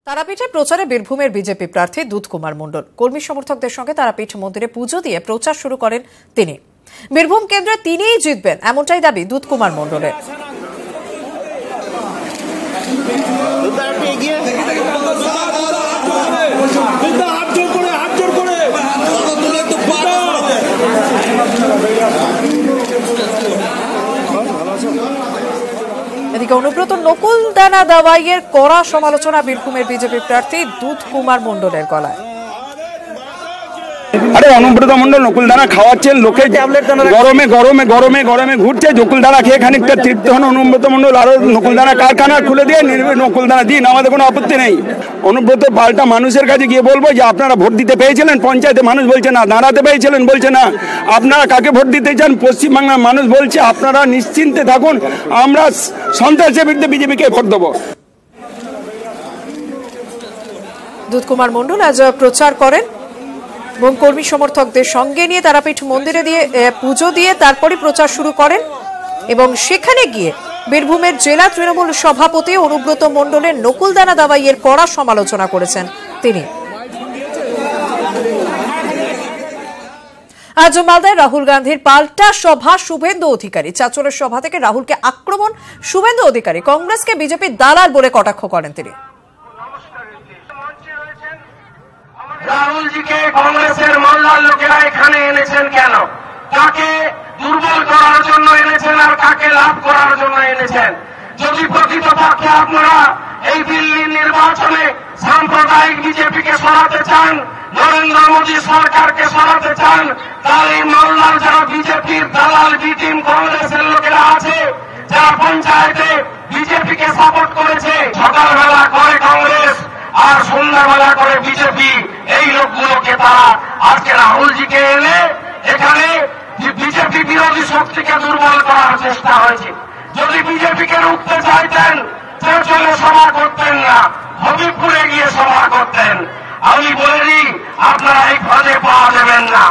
তারাপীঠে প্রচারে বীরভূমের বিজেপি প্রার্থী দুধ কুমার মণ্ডল কর্মী সমর্থকদের সঙ্গে তারাপীঠ মন্দিরে পুজো দিয়ে প্রচার শুরু করেন তিনি। বীরভূম কেন্দ্রে তিনিই জিতবেন এমনটাই দাবি দুধ কুমার মণ্ডলের। এদিকে অনুব্রত নকুল দানা দাওয়াইয়ের কড়া সমালোচনা বীরভূমের বিজেপি প্রার্থী দুধ কুমার মণ্ডলের গলায়। আরে অনুব্রত মণ্ডল নকুল দানা খাওয়াচ্ছেন লোকে, গরমে গরমে গরমে গরমে ঘুরছে, নকুল দানা খেয়ে খানিকটা তৃপ্ত হন অনুব্রত মণ্ডল। আরো নকুল দানা কারখানা খুলে দিয়ে নকুল দানা দিন, আমাদের কোনো আপত্তি নেই। অনুব্রত পাল্টা মানুষের কাছে গিয়ে বলবো যে আপনারা ভোট দিতে পেয়েছিলেন পঞ্চায়েতে, মানুষ বলছে না। দাঁড়াতে পেয়েছিলেন, বলছে না। আপনারা কাকে ভোট দিতে চান পশ্চিমবাংলার মানুষ বলছে আপনারা নিশ্চিন্তে থাকুন, আমরা সন্ত্রাসের বিরুদ্ধে বিজেপিকে ভোট দেবো। দুধ কুমার মণ্ডল আজ প্রচার করেন এবং কর্মী সমর্থকদের সঙ্গে নিয়ে তারাপীঠ মন্দিরে দিয়ে পুজো দিয়ে তারপরে প্রচার শুরু করেন এবং সেখানে গিয়ে বীরভূমের জেলা তৃণমূল সভাপতি অনুব্রত মণ্ডলের নকুলদানা দাওয়াইয়ের কড়া সমালোচনা করেছেন তিনি। আজ মালদায় রাহুল গান্ধীর পাল্টা সভা শুভেন্দু অধিকারী। চাঁচলের সভা থেকে রাহুলকে আক্রমণ শুভেন্দু অধিকারী। কংগ্রেসকে বিজেপির দালাল বলে কটাক্ষ করেন তিনি। রাহুল জিকে কংগ্রেসের মোল্লার লোকেরা এখানে এনেছেন কেন? কাকে দুর্বল করার জন্য এনেছেন আর কাকে লাভ করার জন্য এনেছেন? যদি প্রকৃতপক্ষে আপনারা এই দিল্লির নির্বাচনে সাম্প্রদায়িক বিজেপিকে সরাতে চান, নরেন্দ্র মোদী সরকারকে সরাতে চান, তাহলে মোল্লার যারা বিজেপির দালাল বিটিম কংগ্রেসের লোকেরা আছে, যারা পঞ্চায়েতে বিজেপিকে সাপোর্ট করেছে, সকালবেলা করে কংগ্রেস আর সন্ধ্যাবেলা করে বিজেপি, এই লোকগুলোকে তারা আজকে রাহুলজিকে এনে এখানে বিজেপি বিরোধী শক্তিকে দুর্বল করার চেষ্টা হয়েছে। যদি বিজেপিকে রুখতে চাইতেন চলে সভা করতেন না, হবিবপুরে গিয়ে সভা করতেন। আমি বলে দিই আপনারা এই ফাঁদে পাওয়া দেবেন না।